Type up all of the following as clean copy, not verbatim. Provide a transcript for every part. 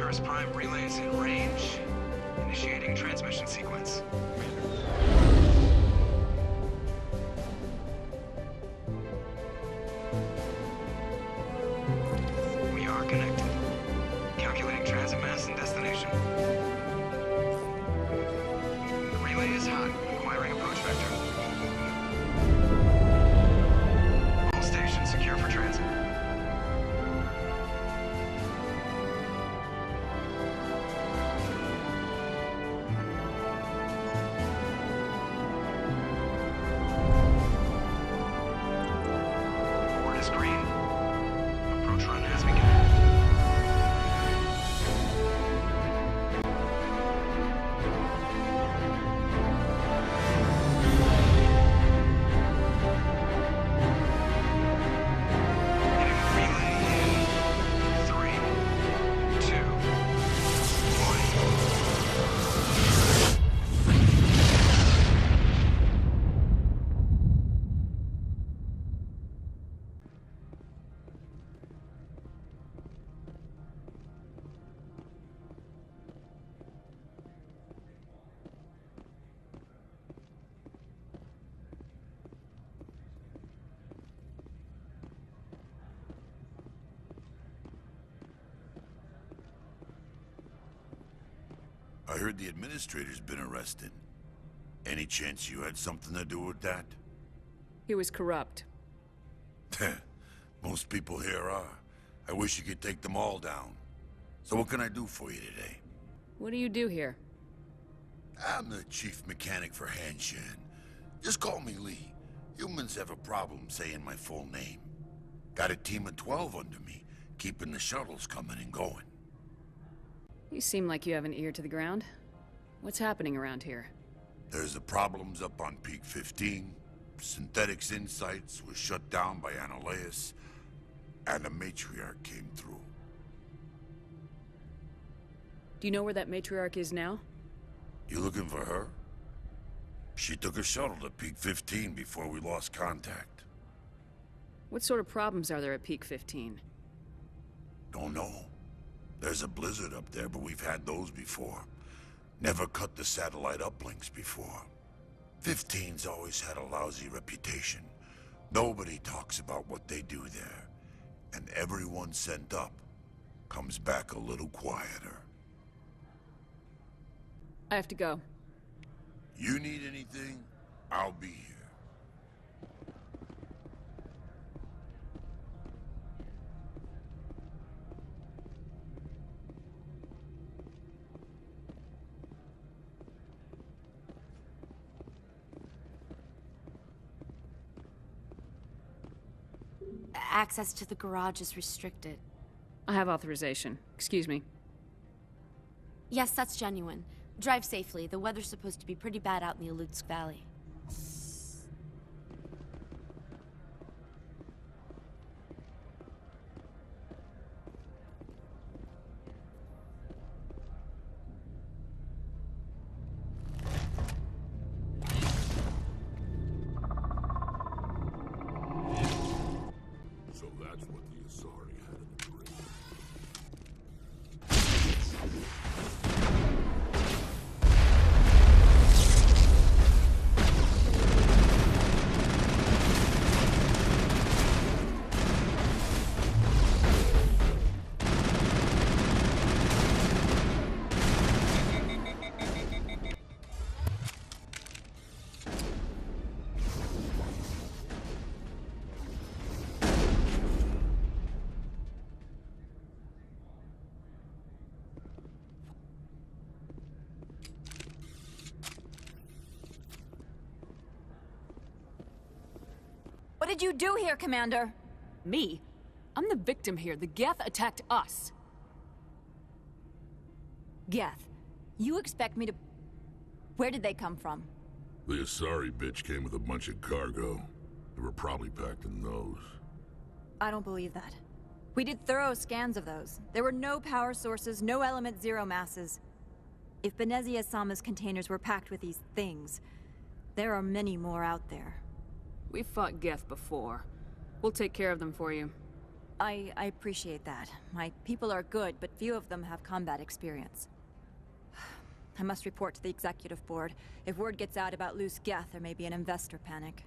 Polaris Prime relay is in range. Initiating transmission sequence. We are connected. Calculating transit mass and destination. The relay is hot. Acquiring approach vector. All stations secure for transit. Board is green. Approach run has begun. Hitting relay in 3, 2, 1. I heard the administrator's been arrested. Any chance you had something to do with that? He was corrupt. Most people here are. I wish you could take them all down. So what can I do for you today? What do you do here? I'm the chief mechanic for Hanshan. Just call me Lee. Humans have a problem saying my full name. Got a team of 12 under me, keeping the shuttles coming and going. You seem like you have an ear to the ground. What's happening around here? There's the problems up on Peak 15. Synthetics Insights was shut down by Annihilus, and the Matriarch came through. Do you know where that matriarch is now? You looking for her? She took a shuttle to Peak 15 before we lost contact. What sort of problems are there at Peak 15? Don't know. There's a blizzard up there, but we've had those before. Never cut the satellite uplinks before. 15's always had a lousy reputation. Nobody talks about what they do there. And everyone sent up comes back a little quieter. I have to go. You need anything? I'll be here. Access to the garage is restricted. I have authorization. Excuse me. Yes, that's genuine. Drive safely. The weather's supposed to be pretty bad out in the Alutsk Valley. So that's what the Asari had in the brain. What did you do here, Commander? Me? I'm the victim here. The Geth attacked us. Geth, you expect me to... Where did they come from? The Asari bitch came with a bunch of cargo. They were probably packed in those. I don't believe that. We did thorough scans of those. There were no power sources, no element zero masses. If Benezia Sama's containers were packed with these things, there are many more out there. We've fought Geth before. We'll take care of them for you. I appreciate that. My people are good, but few of them have combat experience. I must report to the executive board. If word gets out about loose Geth, there may be an investor panic.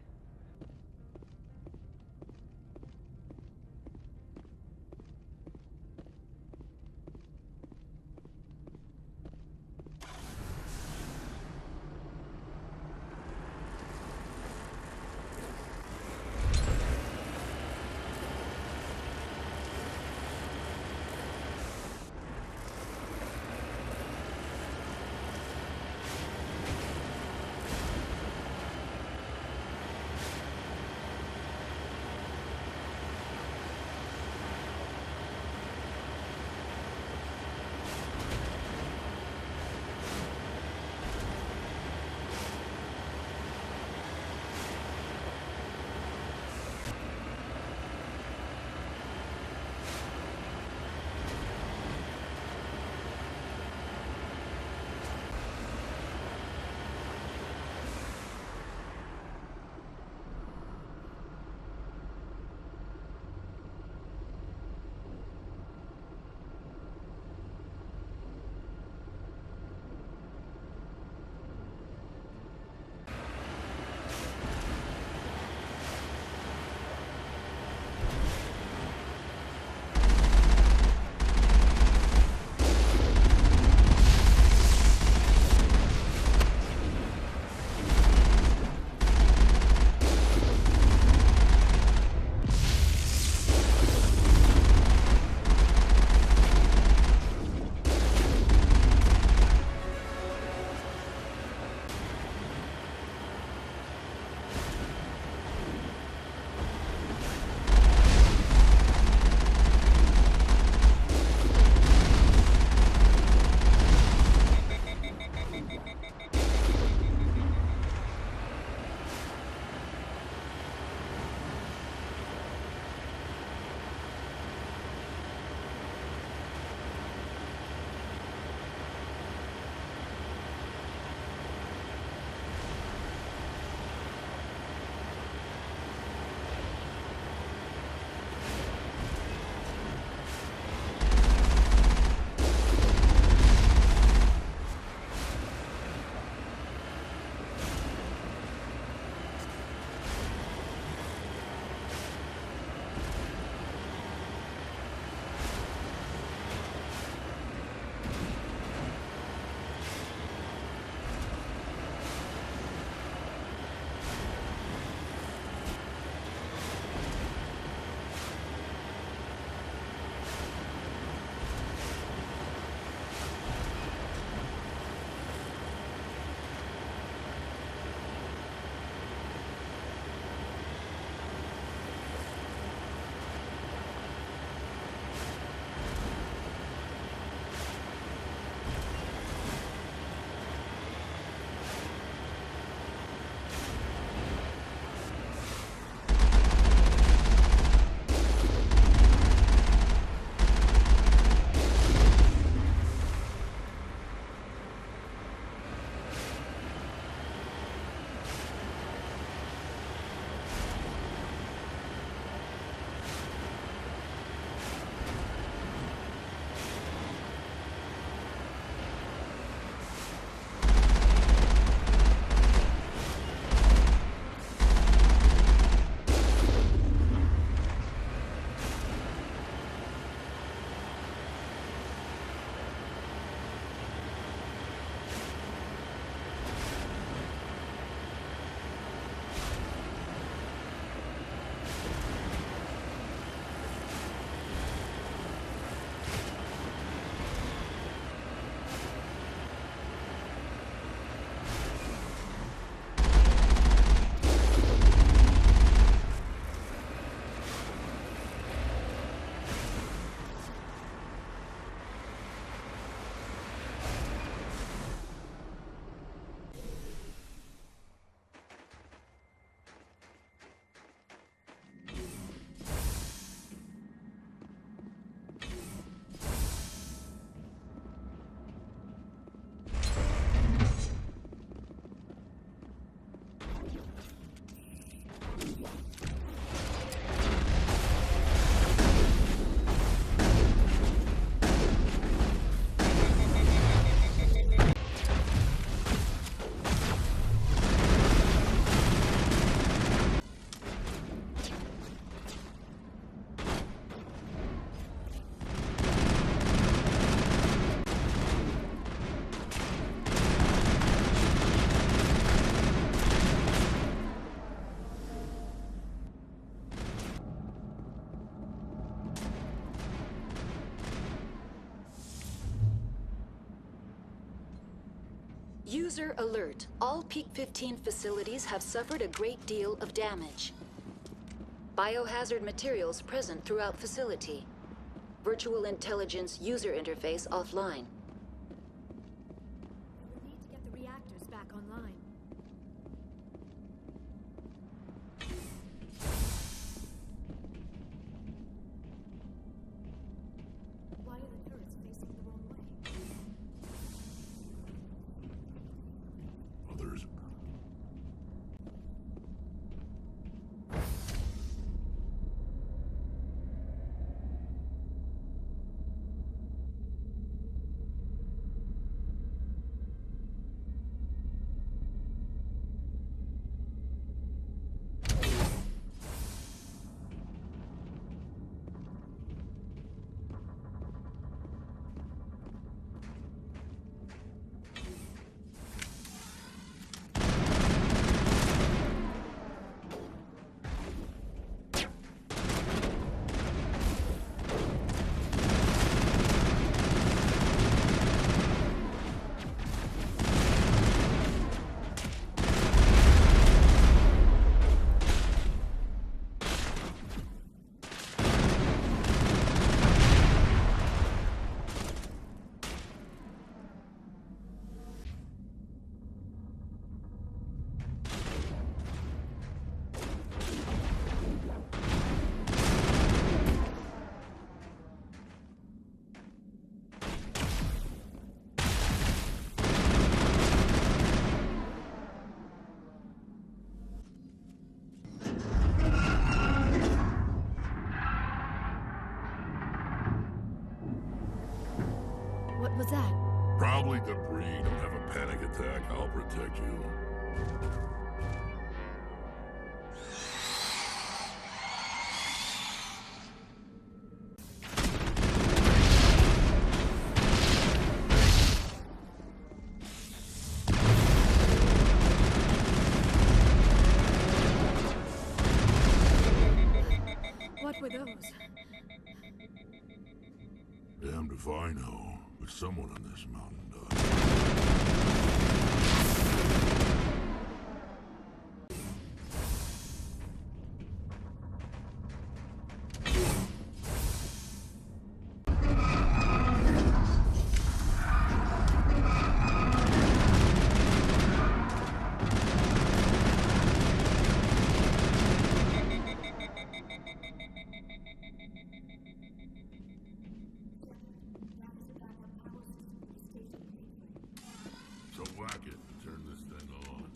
User alert. All Peak 15 facilities have suffered a great deal of damage. Biohazard materials present throughout facility. Virtual intelligence user interface offline. We need to get the reactors back online. Why are the turrets facing the wrong way? Others. What was that? Probably debris. Don't have a panic attack. I'll protect you. What were those? Damned if I know, but someone on this mountain does. So whack it and turn this thing on.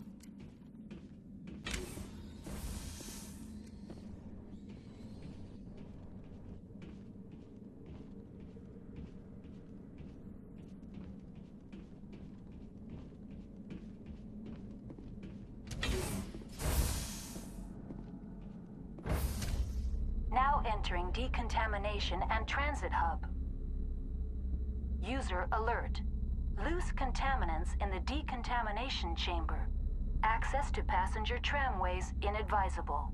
Now entering decontamination and transit hub. User alert. Loose contaminants in the decontamination chamber. Access to passenger tramways inadvisable.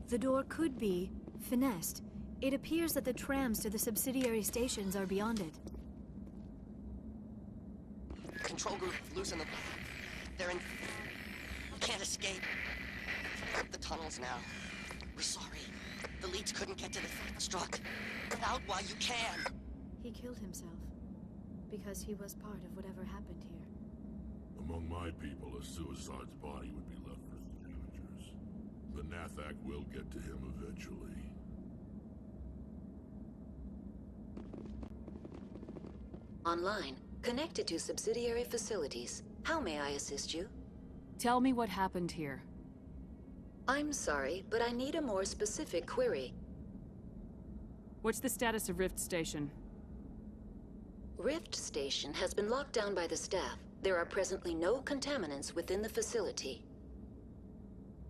The door could be finessed. It appears that the trams to the subsidiary stations are beyond it. Control group, loosen them. They're in... Can't escape. The tunnels now. We're sorry. The leads couldn't get to the struck. Get out while you can. He killed himself because he was part of whatever happened here. Among my people, a suicide's body would be left for scavengers. The Nathak will get to him eventually. Online. Connected to subsidiary facilities. How may I assist you? Tell me what happened here. I'm sorry, but I need a more specific query. What's the status of Rift Station? Rift Station has been locked down by the staff. There are presently no contaminants within the facility.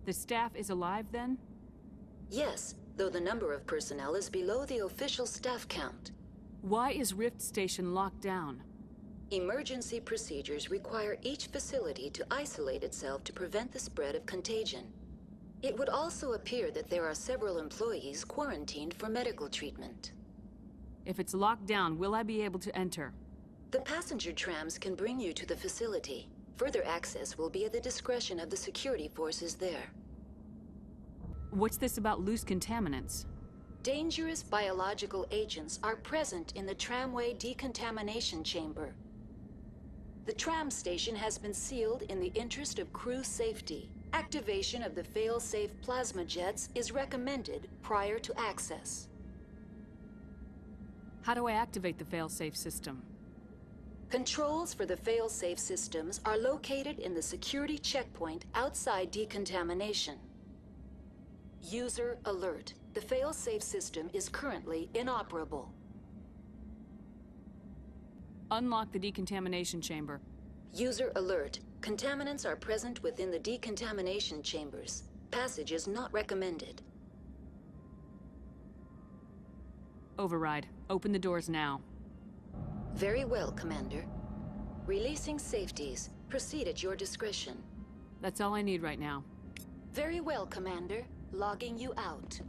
The staff is alive, then? Yes, though the number of personnel is below the official staff count. Why is Rift Station locked down? Emergency procedures require each facility to isolate itself to prevent the spread of contagion. It would also appear that there are several employees quarantined for medical treatment. If it's locked down, will I be able to enter? The passenger trams can bring you to the facility. Further access will be at the discretion of the security forces there. What's this about loose contaminants? Dangerous biological agents are present in the tramway decontamination chamber. The tram station has been sealed in the interest of crew safety. Activation of the fail-safe plasma jets is recommended prior to access. How do I activate the fail-safe system? Controls for the fail-safe systems are located in the security checkpoint outside decontamination. User alert. The fail-safe system is currently inoperable. Unlock the decontamination chamber. User alert. Contaminants are present within the decontamination chambers. Passage is not recommended. Override. Open the doors now. Very well, Commander. Releasing safeties. Proceed at your discretion. That's all I need right now. Very well, Commander. Logging you out.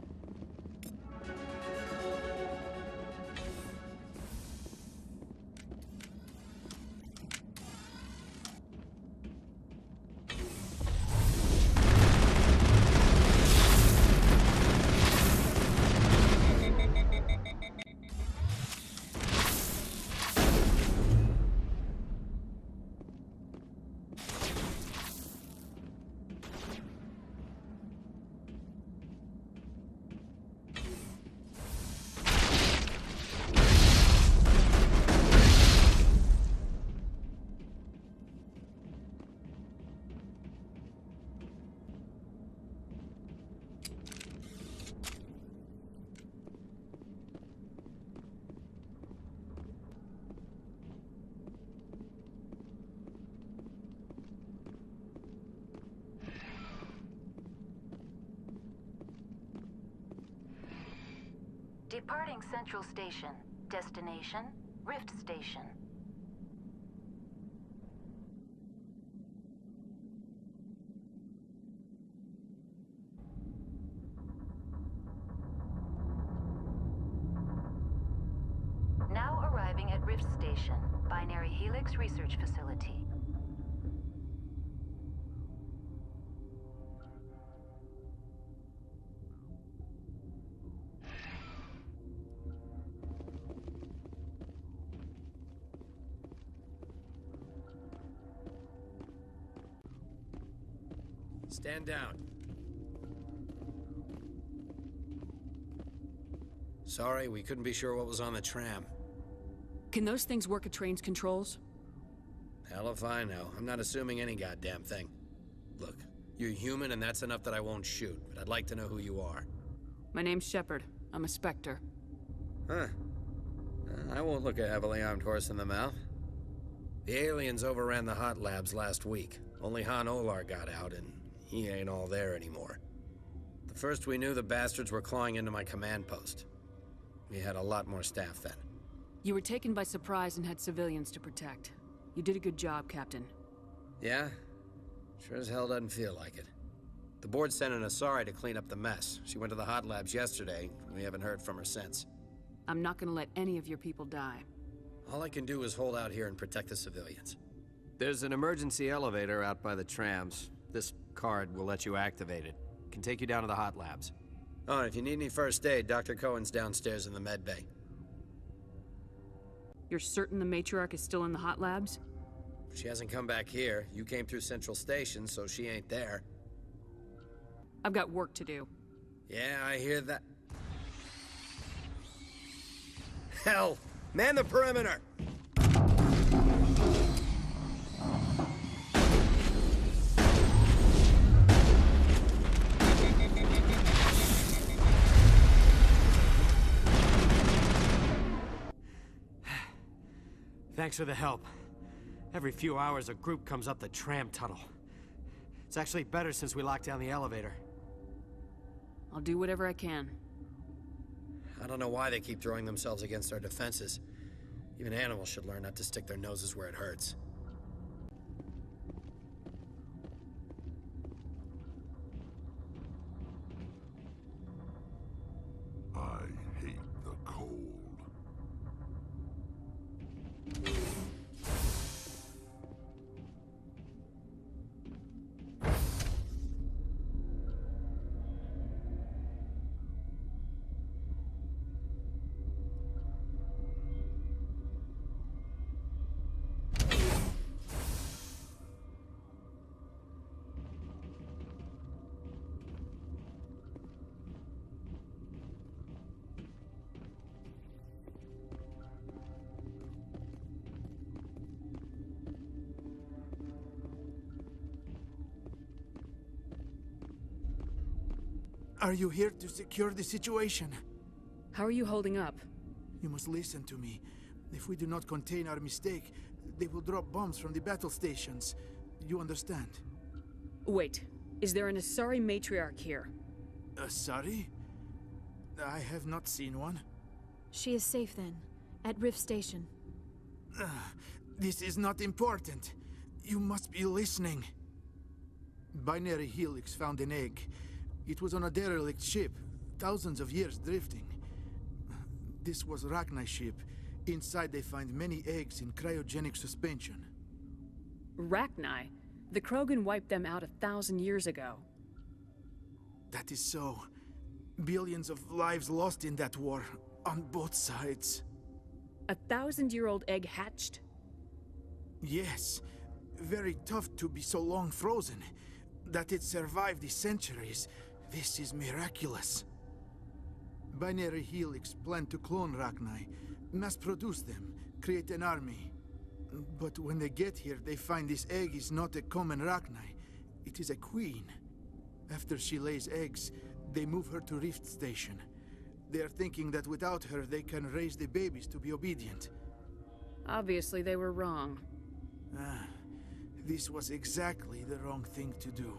Departing Central Station. Destination, Rift Station. Now arriving at Rift Station, Binary Helix Research Facility. Stand down. Sorry, we couldn't be sure what was on the tram. Can those things work at train's controls? Hell if I know. I'm not assuming any goddamn thing. Look, you're human and that's enough that I won't shoot, but I'd like to know who you are. My name's Shepard. I'm a Spectre. Huh. I won't look a heavily armed horse in the mouth. The aliens overran the hot labs last week. Only Han Olar got out, and he ain't all there anymore. The first we knew, the bastards were clawing into my command post. We had a lot more staff then. You were taken by surprise and had civilians to protect. You did a good job, Captain. Yeah? Sure as hell doesn't feel like it. The board sent an Asari to clean up the mess. She went to the hot labs yesterday. We haven't heard from her since. I'm not gonna let any of your people die. All I can do is hold out here and protect the civilians. There's an emergency elevator out by the trams. This card will let you activate it. Can take you down to the hot labs. Oh, and if you need any first aid, Dr. Cohen's downstairs in the med bay. You're certain the matriarch is still in the hot labs? She hasn't come back here. You came through Central Station, so she ain't there. I've got work to do. Yeah, I hear that. Hell! Man the perimeter! Thanks for the help. Every few hours, a group comes up the tram tunnel. It's actually better since we locked down the elevator. I'll do whatever I can. I don't know why they keep throwing themselves against our defenses. Even animals should learn not to stick their noses where it hurts. I hate the cold. Are you here to secure the situation? How are you holding up? You must listen to me. If we do not contain our mistake, they will drop bombs from the battle stations. You understand? Wait, is there an Asari matriarch here? Sorry? I have not seen one. She is safe then, at Rift Station. This is not important. You must be listening. Binary Helix found an egg. It was on a derelict ship, thousands of years drifting. This was Rachni's ship. Inside they find many eggs in cryogenic suspension. Rachni? The Krogan wiped them out 1,000 years ago. That is so. Billions of lives lost in that war, on both sides. 1,000-year-old egg hatched? Yes. Very tough to be so long frozen. That it survived the centuries. This is miraculous. Binary Helix planned to clone Rachni, mass-produce them, create an army. But when they get here, they find this egg is not a common Rachni. It is a queen. After she lays eggs, they move her to Rift Station. They are thinking that without her, they can raise the babies to be obedient. Obviously, they were wrong. This was exactly the wrong thing to do.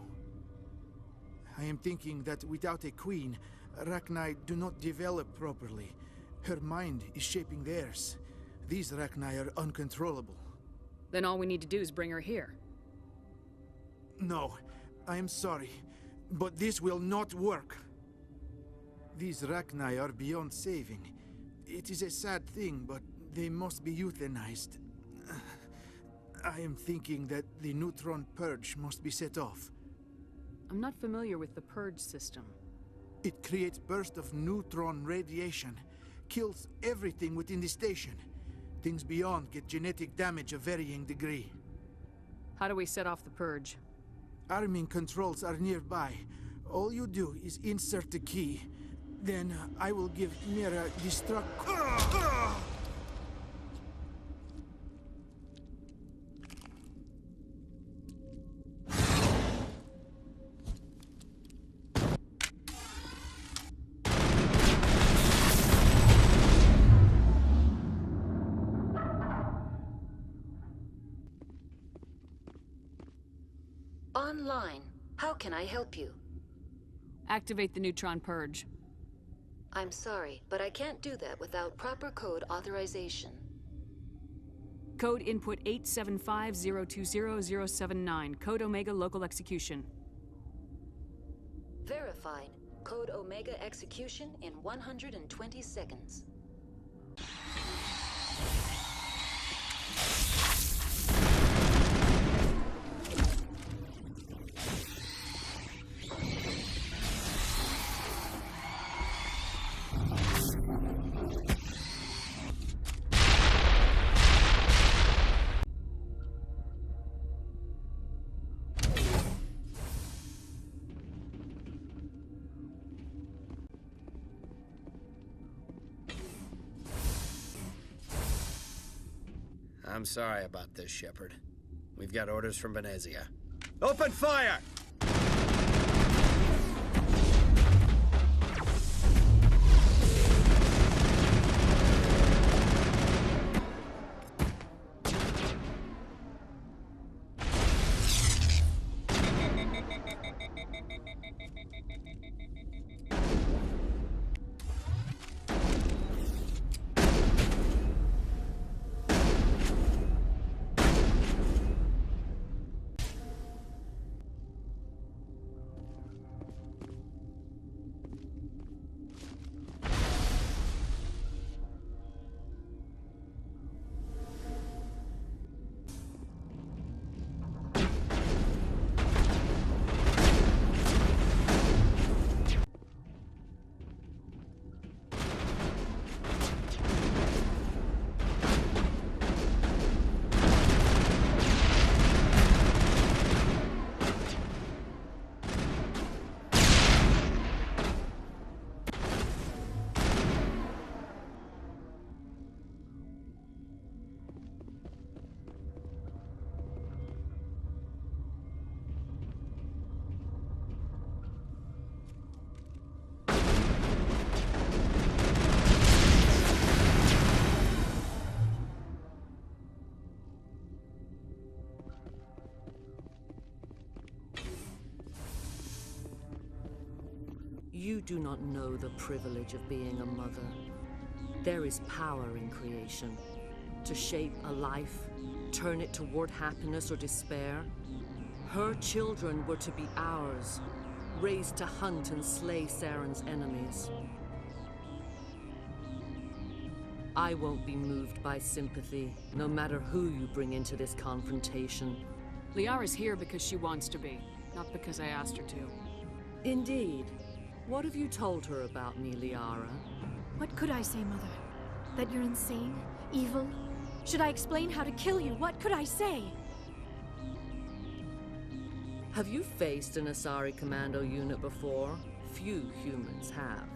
I am thinking that without a queen, Rachni do not develop properly. Her mind is shaping theirs. These Rachni are uncontrollable. Then all we need to do is bring her here. No, I am sorry, but this will not work. These Rachni are beyond saving. It is a sad thing, but they must be euthanized. I am thinking that the neutron purge must be set off. I'm not familiar with the purge system. It creates bursts of neutron radiation, kills everything within the station. Things beyond get genetic damage of varying degree. How do we set off the purge? Arming controls are nearby. All you do is insert the key. Then I will give Mira destruct... Online. How can I help you? Activate the neutron purge. I'm sorry, but I can't do that without proper code authorization. Code input 875020079. Code Omega local execution. Verified. Code Omega execution in 120 seconds. I'm sorry about this, Shepard. We've got orders from Venezia. Open fire! You do not know the privilege of being a mother. There is power in creation. To shape a life, turn it toward happiness or despair. Her children were to be ours, raised to hunt and slay Saren's enemies. I won't be moved by sympathy, no matter who you bring into this confrontation. Liara's here because she wants to be, not because I asked her to. Indeed. What have you told her about me, Liara? What could I say, Mother? That you're insane? Evil? Should I explain how to kill you? What could I say? Have you faced an Asari commando unit before? Few humans have.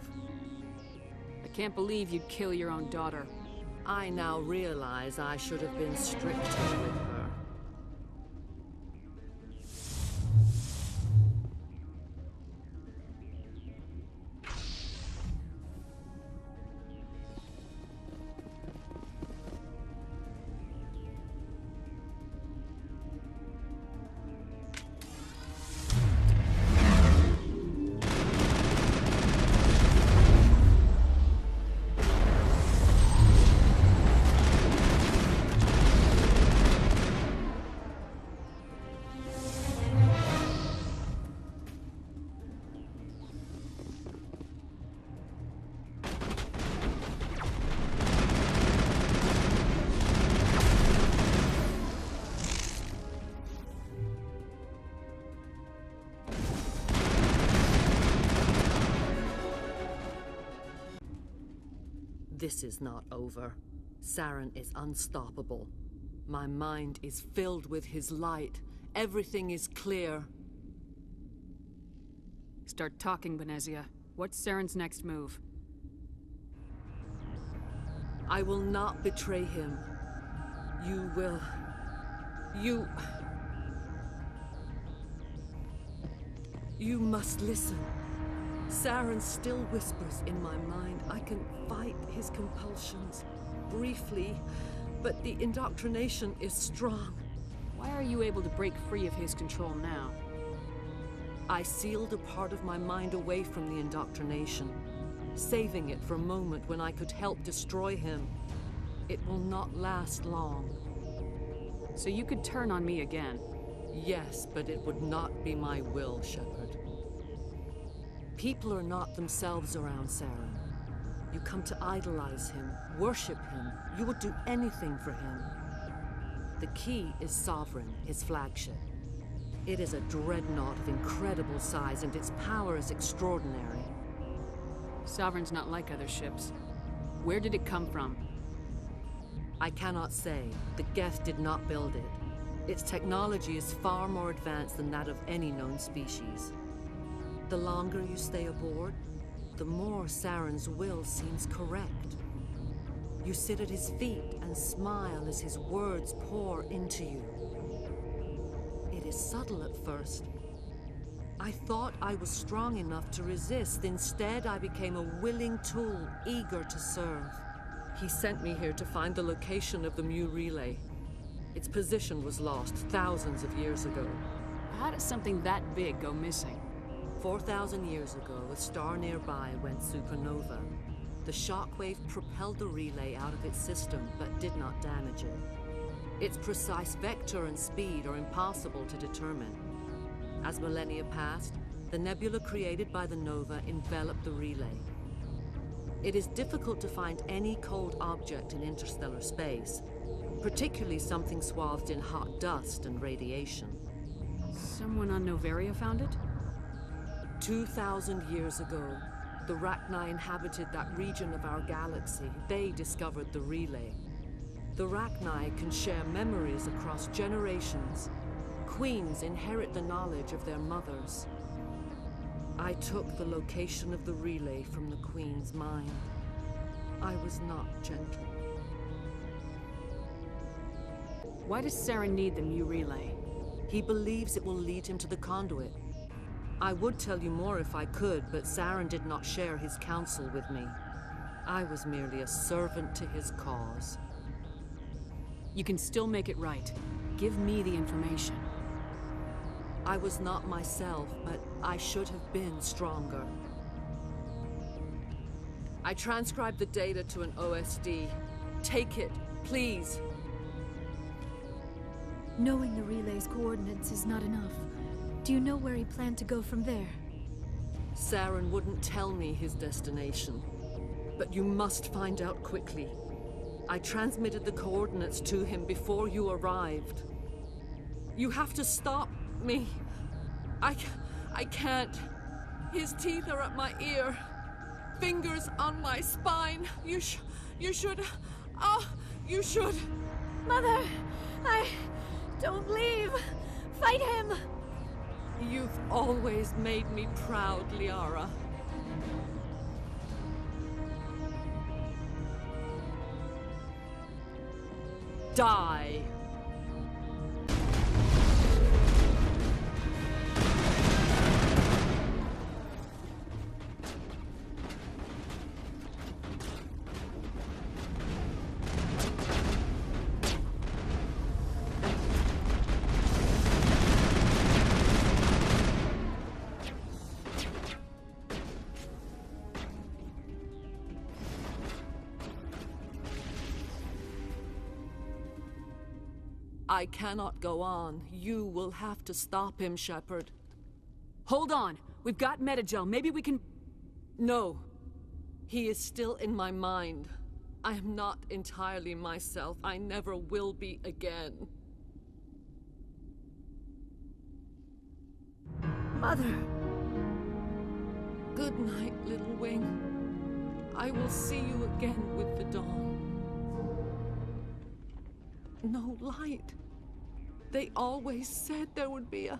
I can't believe you'd kill your own daughter. I now realize I should have been stricter with her. This is not over. Saren is unstoppable. My mind is filled with his light. Everything is clear. Start talking, Benezia. What's Saren's next move? I will not betray him. You will... You must listen. Saren still whispers in my mind. I can fight his compulsions. Briefly, but the indoctrination is strong. Why are you able to break free of his control now? I sealed a part of my mind away from the indoctrination, saving it for a moment when I could help destroy him. It will not last long. So you could turn on me again? Yes, but it would not be my will, Shepard. People are not themselves around Saren. You come to idolize him, worship him. You would do anything for him. The key is Sovereign, his flagship. It is a dreadnought of incredible size, and its power is extraordinary. Sovereign's not like other ships. Where did it come from? I cannot say. The Geth did not build it. Its technology is far more advanced than that of any known species. The longer you stay aboard, the more Saren's will seems correct. You sit at his feet and smile as his words pour into you. It is subtle at first. I thought I was strong enough to resist. Instead, I became a willing tool, eager to serve. He sent me here to find the location of the Mu relay. Its position was lost thousands of years ago. How does something that big go missing? 4,000 years ago, a star nearby went supernova. The shockwave propelled the relay out of its system, but did not damage it. Its precise vector and speed are impossible to determine. As millennia passed, the nebula created by the nova enveloped the relay. It is difficult to find any cold object in interstellar space, particularly something swathed in hot dust and radiation. Someone on Noveria found it? 2,000 years ago, the Rachni inhabited that region of our galaxy. They discovered the relay. The Rachni can share memories across generations. Queens inherit the knowledge of their mothers. I took the location of the relay from the Queen's mind. I was not gentle. Why does Saren need the Mu relay? He believes it will lead him to the conduit. I would tell you more if I could, but Saren did not share his counsel with me. I was merely a servant to his cause. You can still make it right. Give me the information. I was not myself, but I should have been stronger. I transcribed the data to an OSD. Take it, please. Knowing the relay's coordinates is not enough. Do you know where he planned to go from there? Saren wouldn't tell me his destination. But you must find out quickly. I transmitted the coordinates to him before you arrived. You have to stop me. I can't. His teeth are at my ear. Fingers on my spine. You should. Oh, you should. Mother, don't leave. Fight him. You've always made me proud, Liara. Die. I cannot go on. You will have to stop him, Shepard. Hold on. We've got Metagel. Maybe we can... No. He is still in my mind. I am not entirely myself. I never will be again. Mother. Good night, little wing. I will see you again with the dawn. No light. They always said there would be a...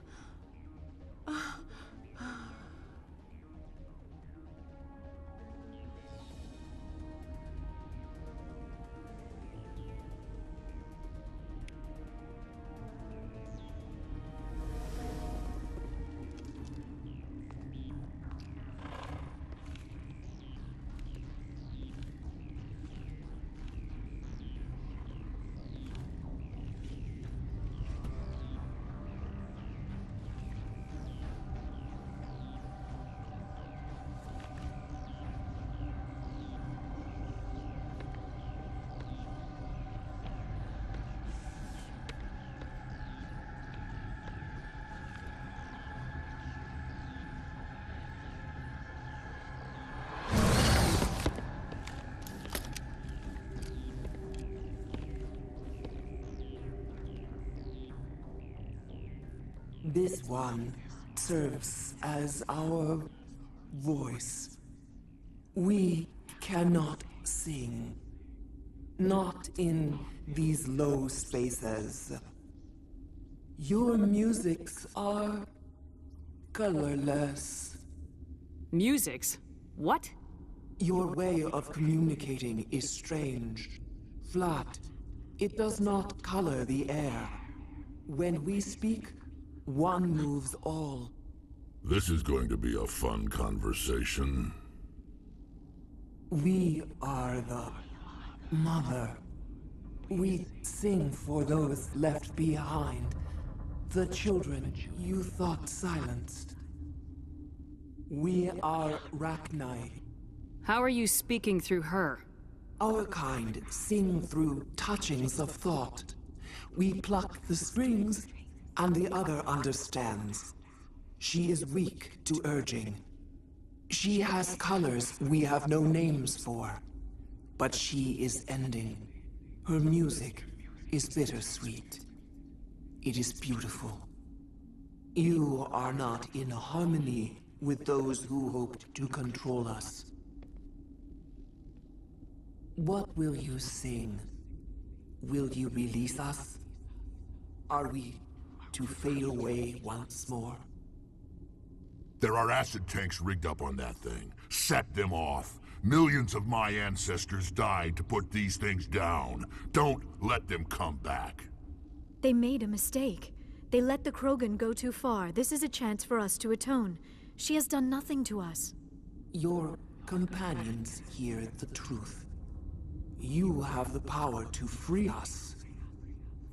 This one serves as our voice. We cannot sing. Not in these low spaces. Your musics are colorless. Musics? What? Your way of communicating is strange. Flat. It does not color the air. When we speak, one moves all. This is going to be a fun conversation. We are the mother. We sing for those left behind. The children you thought silenced. We are Rachni. How are you speaking through her? Our kind sing through touchings of thought. We pluck the strings, and the other understands. She is weak to urging. She has colors we have no names for. But she is ending. Her music is bittersweet. It is beautiful. You are not in harmony with those who hoped to control us. What will you sing? Will you release us? Are we to fade away once more? There are acid tanks rigged up on that thing. Set them off. Millions of my ancestors died to put these things down. Don't let them come back. They made a mistake. They let the Krogan go too far. This is a chance for us to atone. She has done nothing to us. Your companions hear the truth. You have the power to free us,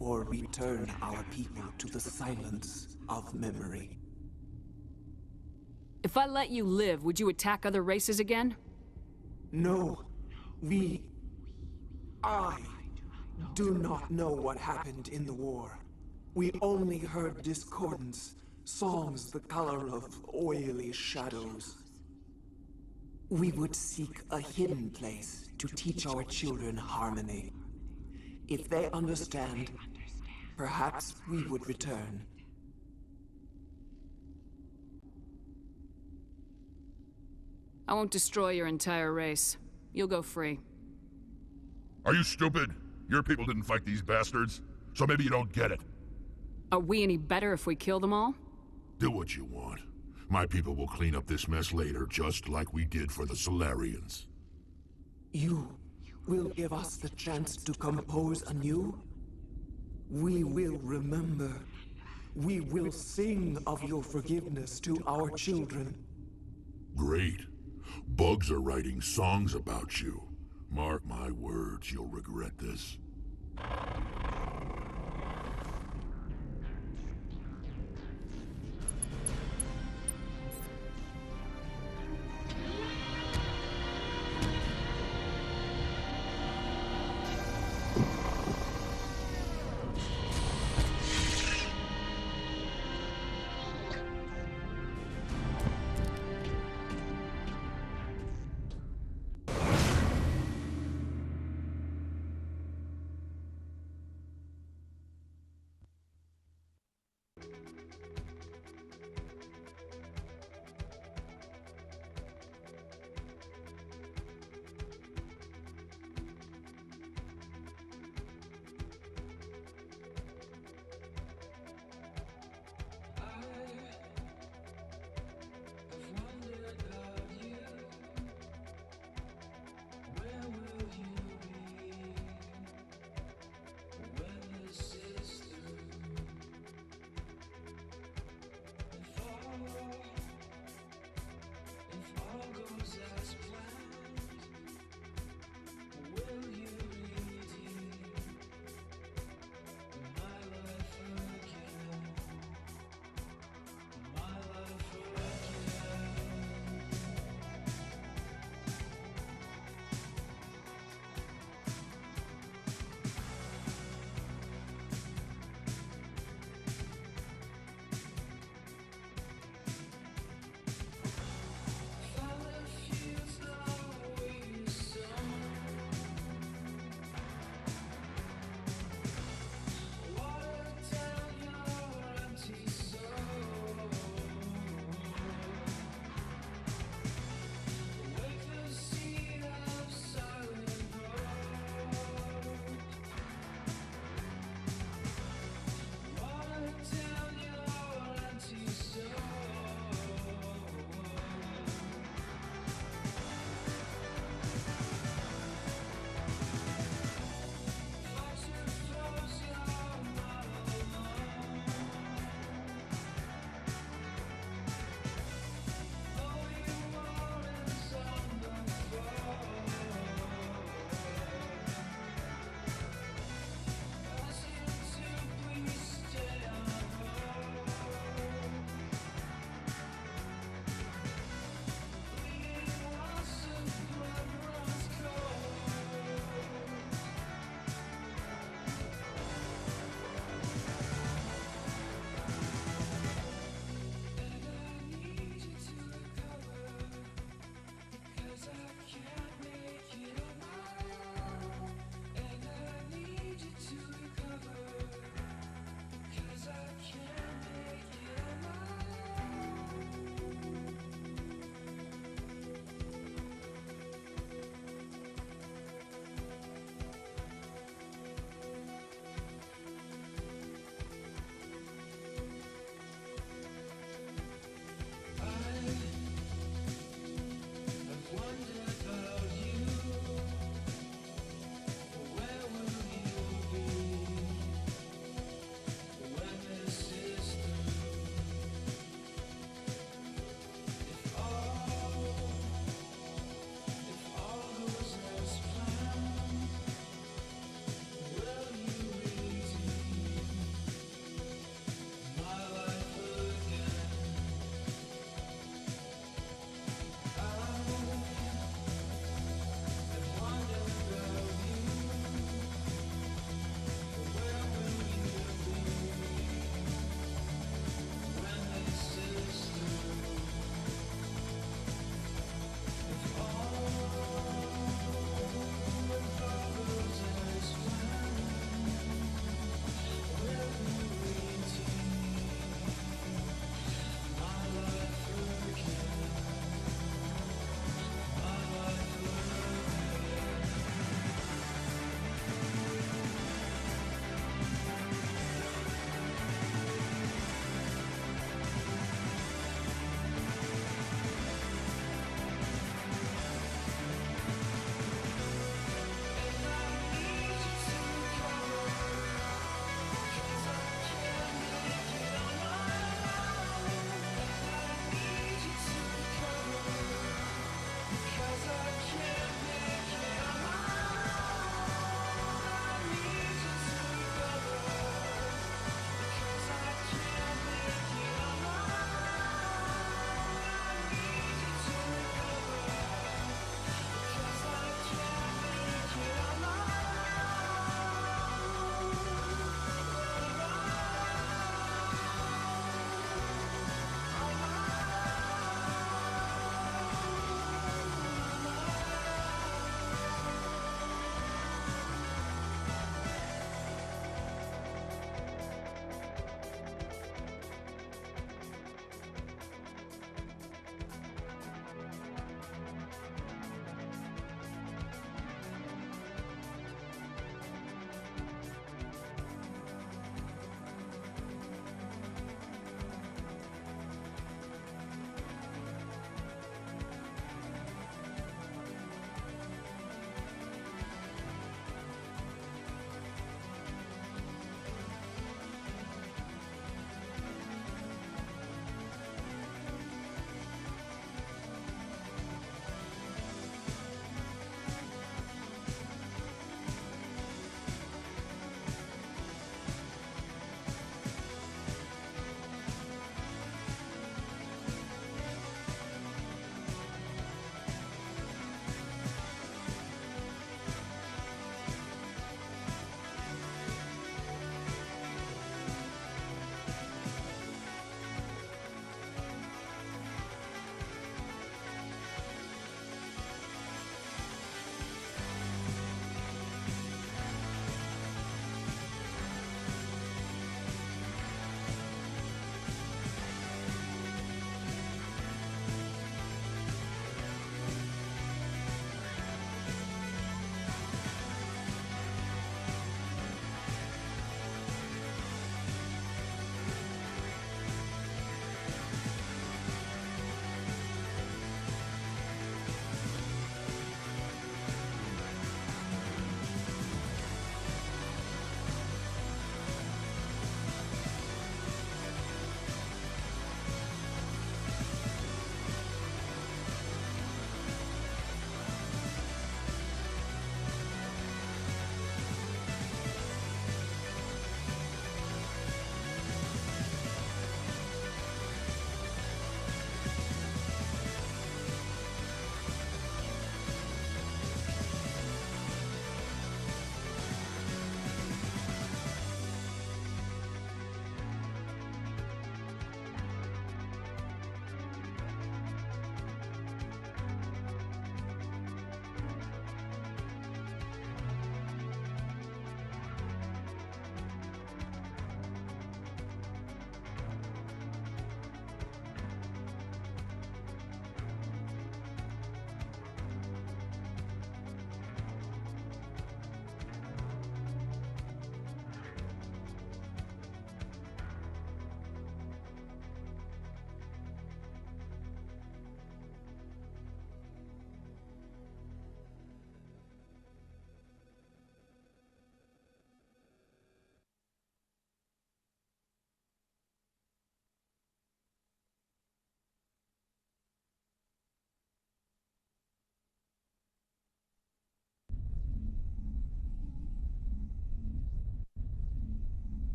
or return our people to the silence of memory. If I let you live, would you attack other races again? No, I do not know what happened in the war. We only heard discordance, songs the color of oily shadows. We would seek a hidden place to teach our children harmony. If they understand, perhaps we would return. I won't destroy your entire race. You'll go free. Are you stupid? Your people didn't fight these bastards, so maybe you don't get it. Are we any better if we kill them all? Do what you want. My people will clean up this mess later, just like we did for the Solarians. You will give us the chance to compose anew? We will remember. We will sing of your forgiveness to our children. Great. Bugs are writing songs about you. Mark my words, you'll regret this.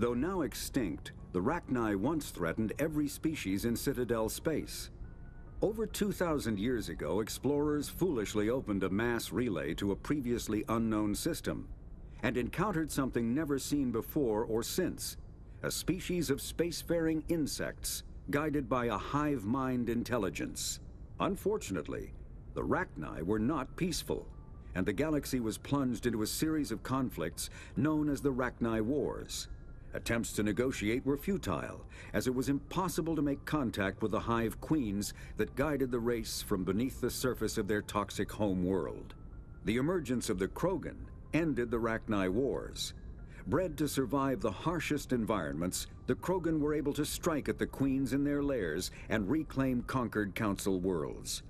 Though now extinct, the Rachni once threatened every species in Citadel space. Over 2,000 years ago, explorers foolishly opened a mass relay to a previously unknown system and encountered something never seen before or since, a species of spacefaring insects guided by a hive mind intelligence. Unfortunately, the Rachni were not peaceful, and the galaxy was plunged into a series of conflicts known as the Rachni Wars. Attempts to negotiate were futile, as it was impossible to make contact with the hive queens that guided the race from beneath the surface of their toxic home world. The emergence of the Krogan ended the Rachni Wars. Bred to survive the harshest environments, the Krogan were able to strike at the queens in their lairs and reclaim conquered Council worlds.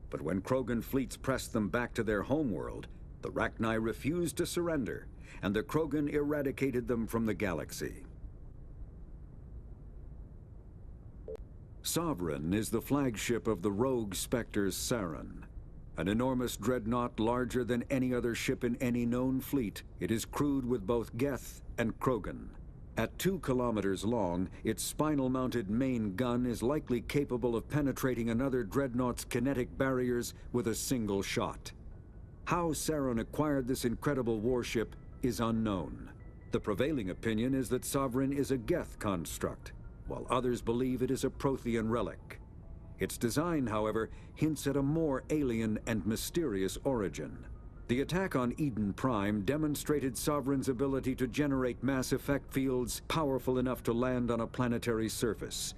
But when Krogan fleets pressed them back to their homeworld, the Rachni refused to surrender, and the Krogan eradicated them from the galaxy. Sovereign is the flagship of the rogue Spectres Saren. An enormous dreadnought larger than any other ship in any known fleet, it is crewed with both Geth and Krogan. At 2 kilometers long, its spinal-mounted main gun is likely capable of penetrating another dreadnought's kinetic barriers with a single shot. How Saren acquired this incredible warship is unknown. The prevailing opinion is that Sovereign is a Geth construct, while others believe it is a Prothean relic. Its design, however, hints at a more alien and mysterious origin. The attack on Eden Prime demonstrated Sovereign's ability to generate mass effect fields powerful enough to land on a planetary surface.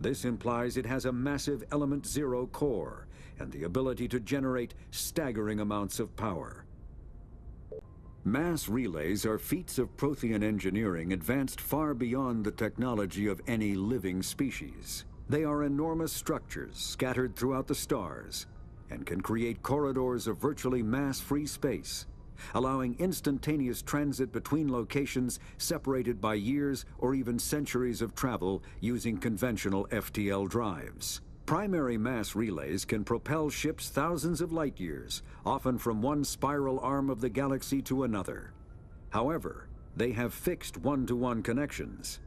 This implies it has a massive Element Zero core and the ability to generate staggering amounts of power. Mass relays are feats of Prothean engineering advanced far beyond the technology of any living species. They are enormous structures scattered throughout the stars and can create corridors of virtually mass-free space, allowing instantaneous transit between locations separated by years or even centuries of travel using conventional FTL drives. Primary mass relays can propel ships thousands of light years, often from one spiral arm of the galaxy to another. However, they have fixed one-to-one connections.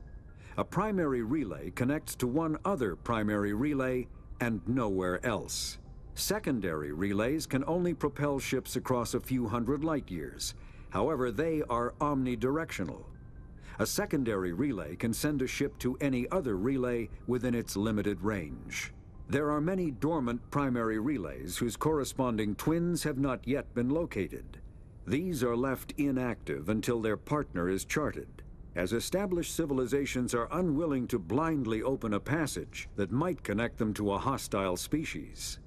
A primary relay connects to one other primary relay and nowhere else. Secondary relays can only propel ships across a few hundred light years. However, they are omnidirectional. A secondary relay can send a ship to any other relay within its limited range. There are many dormant primary relays whose corresponding twins have not yet been located. These are left inactive until their partner is charted, as established civilizations are unwilling to blindly open a passage that might connect them to a hostile species.